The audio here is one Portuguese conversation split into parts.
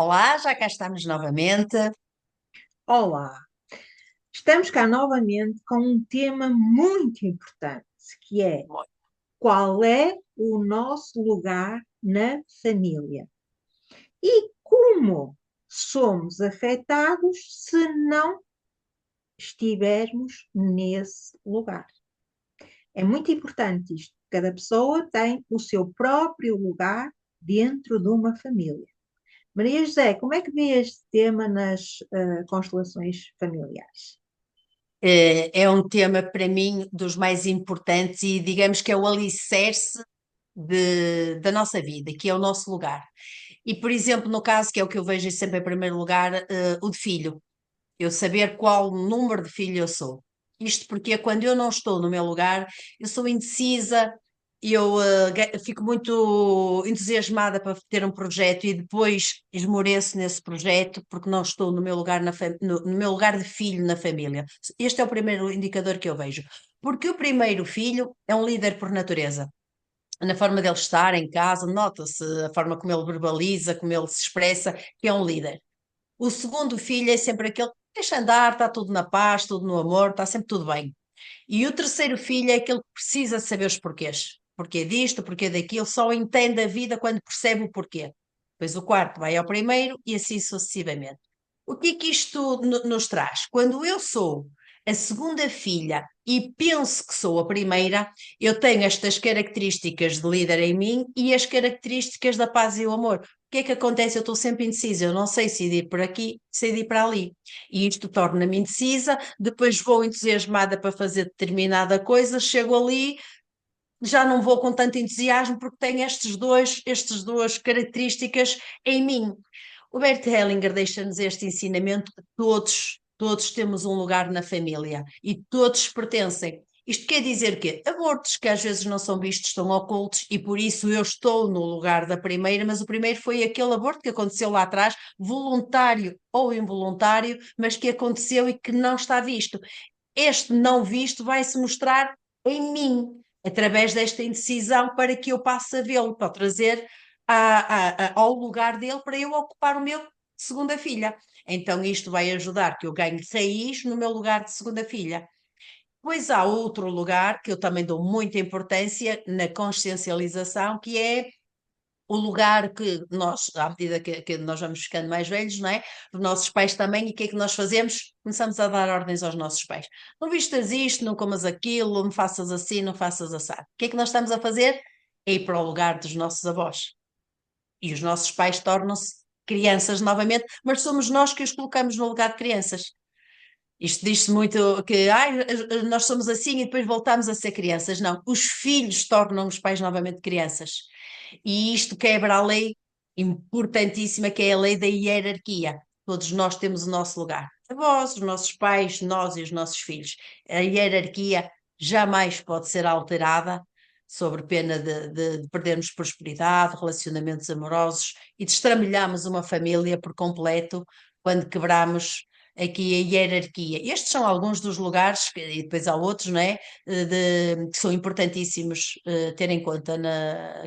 Olá, já cá estamos novamente. Olá, estamos cá novamente com um tema muito importante, que é qual é o nosso lugar na família e como somos afetados se não estivermos nesse lugar. É muito importante isto. Cada pessoa tem o seu próprio lugar dentro de uma família. Maria José, como é que vê este tema nas constelações familiares? É um tema para mim dos mais importantes e digamos que é o alicerce da nossa vida, que é o nosso lugar. E, por exemplo, no caso, que é o que eu vejo sempre em primeiro lugar, o de filho. Eu saber qual número de filho eu sou. Isto porque quando eu não estou no meu lugar, eu sou indecisa, eu fico muito entusiasmada para ter um projeto e depois esmoreço nesse projeto porque não estou no meu lugar, no meu lugar de filho na família. Este é o primeiro indicador que eu vejo. Porque o primeiro filho é um líder por natureza. Na forma dele estar em casa, nota-se a forma como ele verbaliza, como ele se expressa, que é um líder. O segundo filho é sempre aquele que deixa andar, está tudo na paz, tudo no amor, está sempre tudo bem. E o terceiro filho é aquele que precisa saber os porquês. Porquê disto, porquê daquilo, só entende a vida quando percebe o porquê. Depois o quarto vai ao primeiro e assim sucessivamente. O que é que isto nos traz? Quando eu sou a segunda filha e penso que sou a primeira, eu tenho estas características de líder em mim e as características da paz e o amor. O que é que acontece? Eu estou sempre indecisa, eu não sei se ir por aqui, se ir para ali. E isto torna-me indecisa, depois vou entusiasmada para fazer determinada coisa, chego ali, já não vou com tanto entusiasmo porque tenho estas duas características em mim. O Bert Hellinger deixa-nos este ensinamento que todos temos um lugar na família e todos pertencem. Isto quer dizer que abortos que às vezes não são vistos estão ocultos e por isso eu estou no lugar da primeira, mas o primeiro foi aquele aborto que aconteceu lá atrás, voluntário ou involuntário, mas que aconteceu e que não está visto. Este não visto vai se mostrar em mim, através desta indecisão, para que eu passe a vê-lo, para o trazer ao lugar dele, para eu ocupar o meu segunda filha. Então, isto vai ajudar que eu ganhe raiz no meu lugar de segunda filha. Pois há outro lugar que eu também dou muita importância na consciencialização, que é o lugar que nós, à medida que nós vamos ficando mais velhos, não é? Os nossos pais também, e o que é que nós fazemos? Começamos a dar ordens aos nossos pais. Não vistas isto, não comas aquilo, não faças assim, não faças assado. O que é que nós estamos a fazer? É ir para o lugar dos nossos avós. E os nossos pais tornam-se crianças novamente, mas somos nós que os colocamos no lugar de crianças. Isto diz-se muito que nós somos assim e depois voltamos a ser crianças. Não, os filhos tornam os pais novamente crianças. E isto quebra a lei importantíssima, que é a lei da hierarquia. Todos nós temos o nosso lugar. Avós, os nossos pais, nós e os nossos filhos. A hierarquia jamais pode ser alterada, sob pena de perdermos prosperidade, relacionamentos amorosos e de estramelharmos uma família por completo quando quebramos aqui a hierarquia. Estes são alguns dos lugares, e depois há outros, não é? Que são importantíssimos ter em conta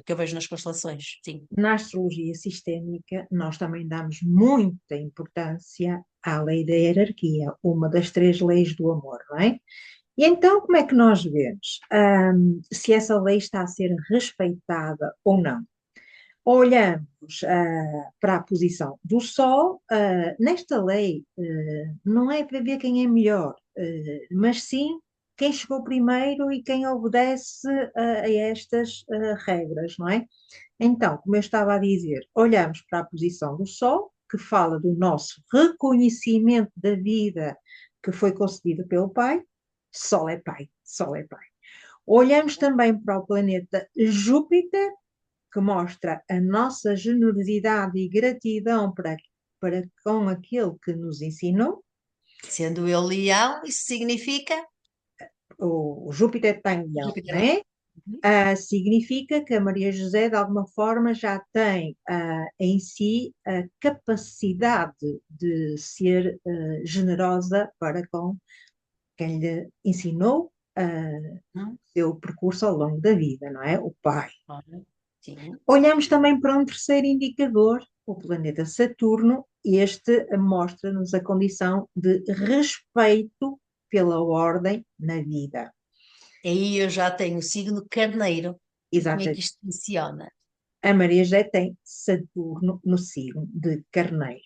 que eu vejo nas constelações. Sim. Na astrologia sistémica, nós também damos muita importância à lei da hierarquia, uma das três leis do amor, não é? E então, como é que nós vemos se essa lei está a ser respeitada ou não? Olhamos para a posição do Sol, nesta lei não é para ver quem é melhor, mas sim quem chegou primeiro e quem obedece a estas regras, não é? Então, como eu estava a dizer, olhamos para a posição do Sol, que fala do nosso reconhecimento da vida que foi concedida pelo Pai. Sol é Pai, Sol é Pai. Olhamos também para o planeta Júpiter, que mostra a nossa generosidade e gratidão para com aquele que nos ensinou. Sendo eu leão, isso significa O Júpiter está em Leão, Júpiter. não é? Significa que a Maria José, de alguma forma, já tem em si a capacidade de ser generosa para com quem lhe ensinou Não? o seu percurso ao longo da vida, não é? O pai. Ora, sim. Olhamos também para um terceiro indicador, o planeta Saturno, este mostra-nos a condição de respeito pela ordem na vida. Aí eu já tenho o signo carneiro. E como é Exato. que isto funciona? A Maria José tem Saturno no signo de Carneiro.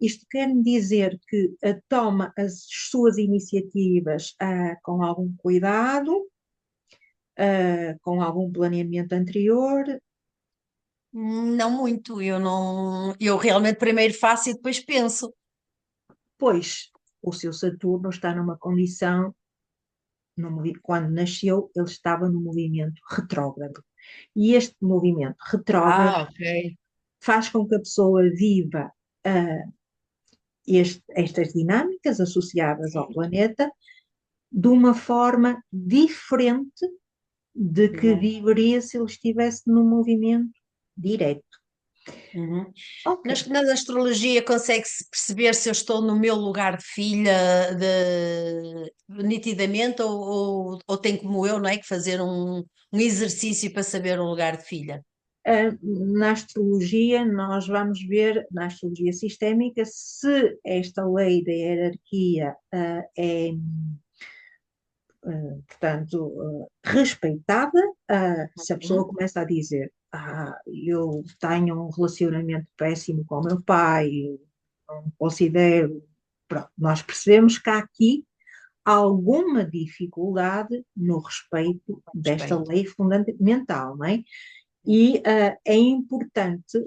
Isto quer dizer que toma as suas iniciativas com algum cuidado, com algum planeamento anterior, Não muito, eu não, eu realmente primeiro faço e depois penso. pois o seu Saturno está numa condição, quando nasceu, ele estava no movimento retrógrado. E este movimento retrógrado Ah, ok. faz com que a pessoa viva ah, estas dinâmicas associadas ao Sim. planeta de uma forma diferente de que Uhum. viveria se ele estivesse no movimento direto. Uhum. Ok. Na astrologia consegue-se perceber se eu estou no meu lugar de filha nitidamente ou tem como eu, não é, que fazer um exercício para saber o lugar de filha? Na astrologia, nós vamos ver, na astrologia sistémica, se esta lei da hierarquia é, portanto, respeitada. Se a pessoa Uhum. começa a dizer, eu tenho um relacionamento péssimo com o meu pai, eu não considero. Pronto, nós percebemos que há aqui alguma dificuldade no respeito desta Respeito. lei fundamental, não é? E é importante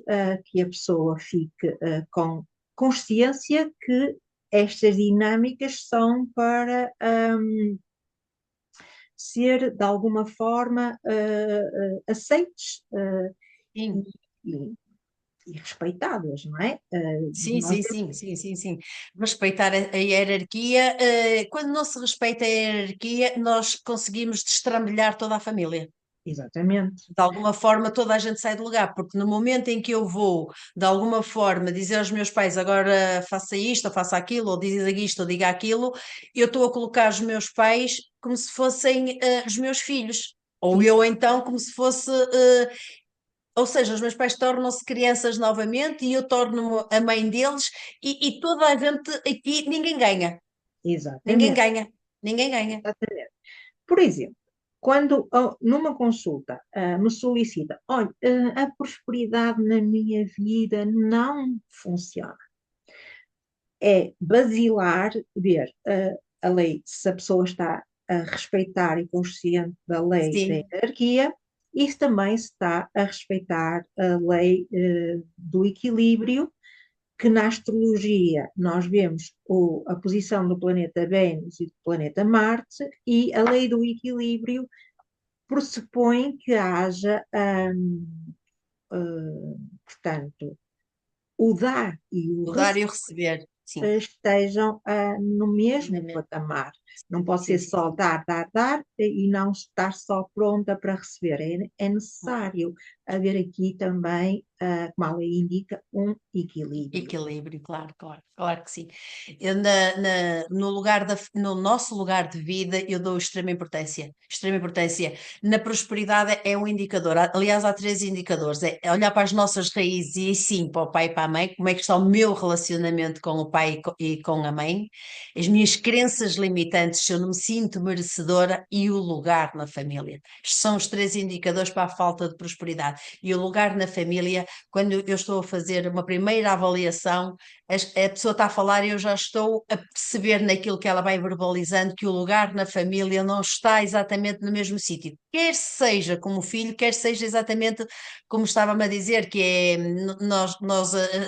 que a pessoa fique com consciência que estas dinâmicas são para ser de alguma forma aceites Sim. e, e respeitadas, não é? Sim, Nós sim, sim, sim, sim, sim. Respeitar a hierarquia. Quando não se respeita a hierarquia, nós conseguimos destrambelhar toda a família. exatamente, De alguma forma, toda a gente sai do lugar, porque no momento em que eu vou, de alguma forma, dizer aos meus pais agora faça isto ou faça aquilo, ou diga isto ou diga aquilo, eu estou a colocar os meus pais como se fossem os meus filhos. Ou eu então como se fosse. Ou seja, os meus pais tornam-se crianças novamente e eu torno-me a mãe deles e toda a gente aqui, ninguém ganha. Ninguém exatamente, ganha. Ninguém ganha. exatamente. Por exemplo, quando numa consulta me solicita, olha, a prosperidade na minha vida não funciona. É basilar ver a lei, se a pessoa está a respeitar e consciente da lei da Sim, hierarquia, e se também se está a respeitar a lei do equilíbrio, que na astrologia nós vemos a posição do planeta Vênus e do planeta Marte, e a lei do equilíbrio pressupõe que haja, portanto, o dar e o o dar e o receber receber. Sim. estejam no Na mesmo me- patamar. Não pode Sim, ser sim, só sim. dar, dar, dar e não estar só pronta para receber. É necessário haver aqui também, como a lei indica, um equilíbrio. Equilíbrio, claro, claro, claro que sim. Eu no lugar no nosso lugar de vida, eu dou extrema importância. Extrema importância. Na prosperidade é um indicador. Aliás, há três indicadores. É olhar para as nossas raízes e sim, para o pai e para a mãe, como é que está o meu relacionamento com o pai e com a mãe, as minhas crenças limitantes, se eu não me sinto merecedora e o lugar na família. Estes são os três indicadores para a falta de prosperidade. E o lugar na família quando eu estou a fazer uma primeira avaliação, a pessoa está a falar e eu já estou a perceber naquilo que ela vai verbalizando que o lugar na família não está exatamente no mesmo sítio. Quer seja como filho, quer seja exatamente como estava-me a dizer, que é nós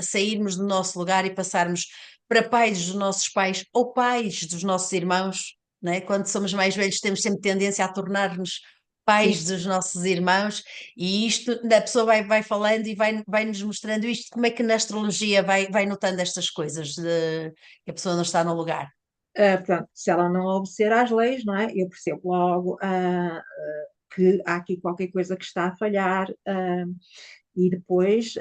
sairmos do nosso lugar e passarmos para pais dos nossos pais ou pais dos nossos irmãos. Né? Quando somos mais velhos, temos sempre tendência a tornar-nos Sim, pais dos nossos irmãos e isto, a pessoa vai falando e vai nos mostrando isto, como é que na astrologia vai notando estas coisas, de, que a pessoa não está no lugar. portanto, se ela não obedecer às leis, não é? Eu percebo logo que há aqui qualquer coisa que está a falhar, e depois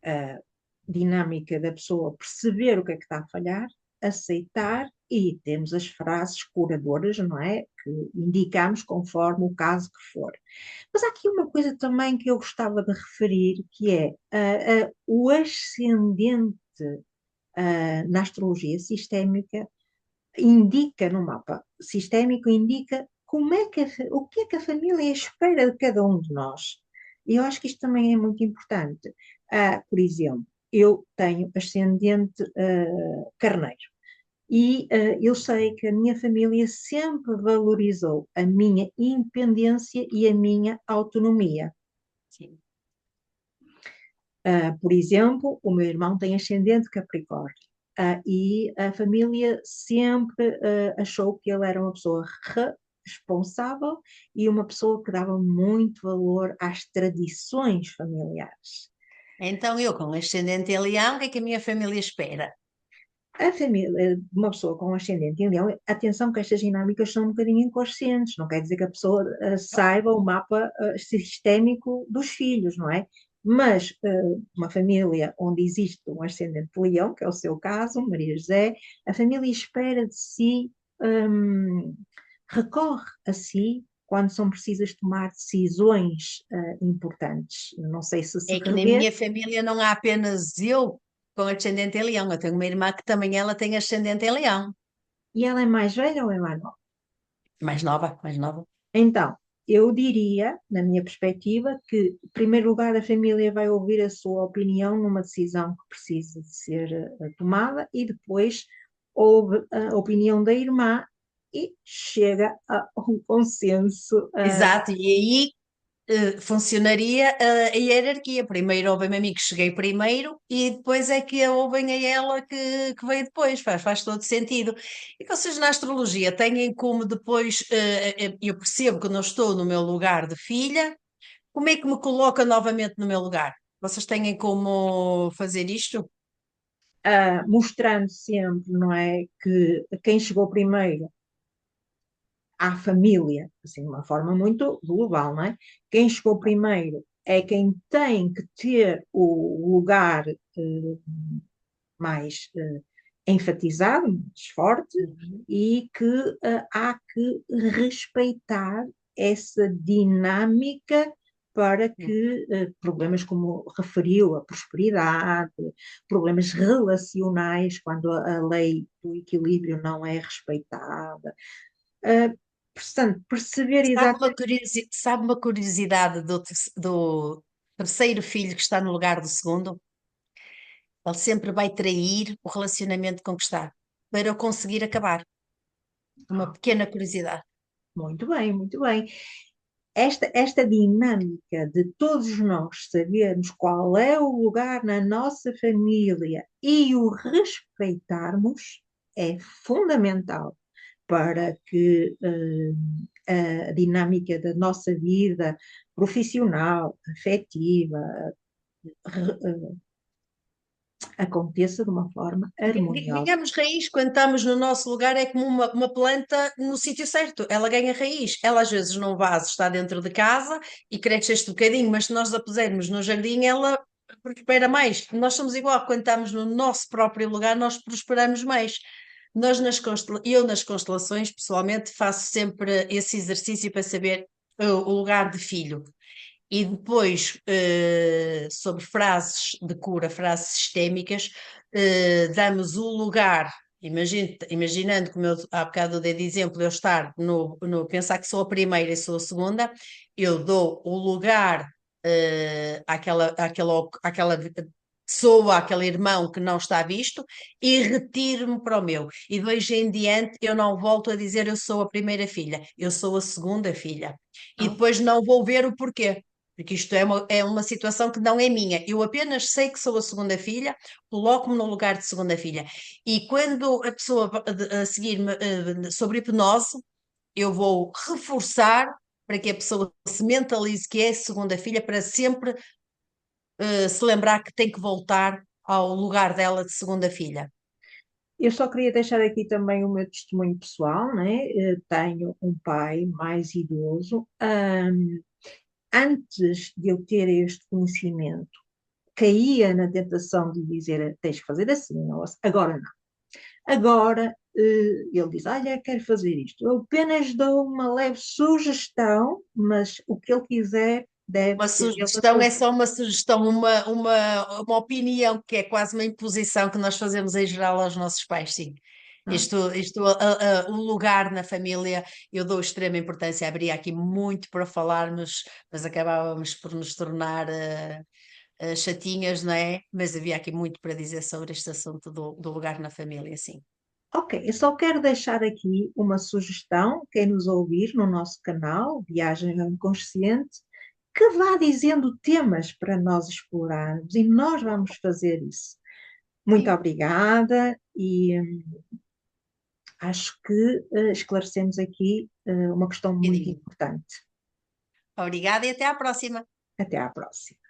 a dinâmica da pessoa perceber o que é que está a falhar aceitar e temos as frases curadoras, não é? Que indicamos conforme o caso que for. Mas há aqui uma coisa também que eu gostava de referir, que é o ascendente na astrologia sistémica indica no mapa sistémico, indica como é que o que é que a família espera de cada um de nós. E eu acho que isto também é muito importante. Por exemplo, eu tenho ascendente carneiro. E eu sei que a minha família sempre valorizou a minha independência e a minha autonomia. Sim. Por exemplo, o meu irmão tem ascendente Capricórnio. E a família sempre achou que ele era uma pessoa responsável e uma pessoa que dava muito valor às tradições familiares. Então, eu com ascendente em Leão, o que é que a minha família espera? A família de uma pessoa com ascendente em Leão, atenção que estas dinâmicas são um bocadinho inconscientes, não quer dizer que a pessoa saiba o mapa sistémico dos filhos, não é? Mas uma família onde existe um ascendente de Leão, que é o seu caso, Maria José, a família espera de si, hum, recorre a si quando são precisas tomar decisões importantes. Não sei se É que na revê, minha família não há apenas eu com ascendente em Leão, eu tenho uma irmã que também ela tem ascendente em Leão. e ela é mais velha ou é mais nova? Mais nova, mais nova. Então, eu diria, na minha perspectiva, que, em primeiro lugar, a família vai ouvir a sua opinião numa decisão que precisa de ser tomada e depois ouve a opinião da irmã e chega a um consenso. Exato, e aí funcionaria a hierarquia. Primeiro ouvem-me a mim que cheguei primeiro e depois é que a ouvem a ela que veio depois. Faz todo sentido. E vocês na astrologia têm como depois, eu percebo que não estou no meu lugar de filha, como é que me coloca novamente no meu lugar? Vocês têm como fazer isto? Mostrando sempre, não é, que quem chegou primeiro à família, assim, de uma forma muito global, não é? Quem chegou primeiro é quem tem que ter o lugar mais enfatizado, mais forte, Uhum. e que há que respeitar essa dinâmica para que problemas como referiu, a prosperidade, problemas relacionais, quando a lei do equilíbrio não é respeitada. Uh, Portanto, perceber exatamente. Sabe uma curiosidade do terceiro filho que está no lugar do segundo? Ele sempre vai trair o relacionamento com que está para o conseguir acabar. Uma Ah, pequena curiosidade. muito bem, muito bem. Esta dinâmica de todos nós sabermos qual é o lugar na nossa família e o respeitarmos é fundamental para que a dinâmica da nossa vida profissional, afetiva, aconteça de uma forma harmoniosa. Ganhamos raiz quando estamos no nosso lugar, é como uma planta no sítio certo. Ela ganha raiz. Ela às vezes num vaso está dentro de casa e cresce este bocadinho, mas se nós a pusermos no jardim, ela prospera mais. Nós somos igual, quando estamos no nosso próprio lugar, nós prosperamos mais. Eu nas constelações, pessoalmente, faço sempre esse exercício para saber o lugar de filho. E depois, sobre frases de cura, frases sistémicas, damos o lugar, imaginando, como eu há bocado dei de exemplo, eu estar pensar que sou a primeira e sou a segunda, eu dou o lugar àquela pessoa, àquele irmão que não está visto e retiro-me para o meu. E de hoje em diante eu não volto a dizer eu sou a primeira filha, eu sou a segunda filha. E Não? depois não vou ver o porquê. Porque isto é uma situação que não é minha. Eu apenas sei que sou a segunda filha, coloco-me no lugar de segunda filha. E quando a pessoa a seguir-me sobre hipnose, eu vou reforçar para que a pessoa se mentalize que é a segunda filha, para sempre se lembrar que tem que voltar ao lugar dela de segunda filha. Eu só queria deixar aqui também o meu testemunho pessoal, né? Tenho um pai mais idoso. Antes de eu ter este conhecimento, caía na tentação de dizer tens que fazer assim, ou agora não. Agora, ele diz, olha, quero fazer isto. Eu apenas dou uma leve sugestão, mas o que ele quiser deve Uma ser ele a sugestão é fazer. só uma sugestão, uma opinião, que é quase uma imposição que nós fazemos em geral aos nossos pais, sim. Não? O lugar na família, eu dou extrema importância, haveria aqui muito para falarmos, mas acabávamos por nos tornar chatinhas, não é? Mas havia aqui muito para dizer sobre este assunto do lugar na família, sim. Ok, eu só quero deixar aqui uma sugestão, quem nos ouvir no nosso canal, Viagem ao Inconsciente, que vá dizendo temas para nós explorarmos e nós vamos fazer isso. Muito Sim. obrigada e acho que esclarecemos aqui uma questão muito Queridinho. importante. Obrigada e até à próxima. Até à próxima.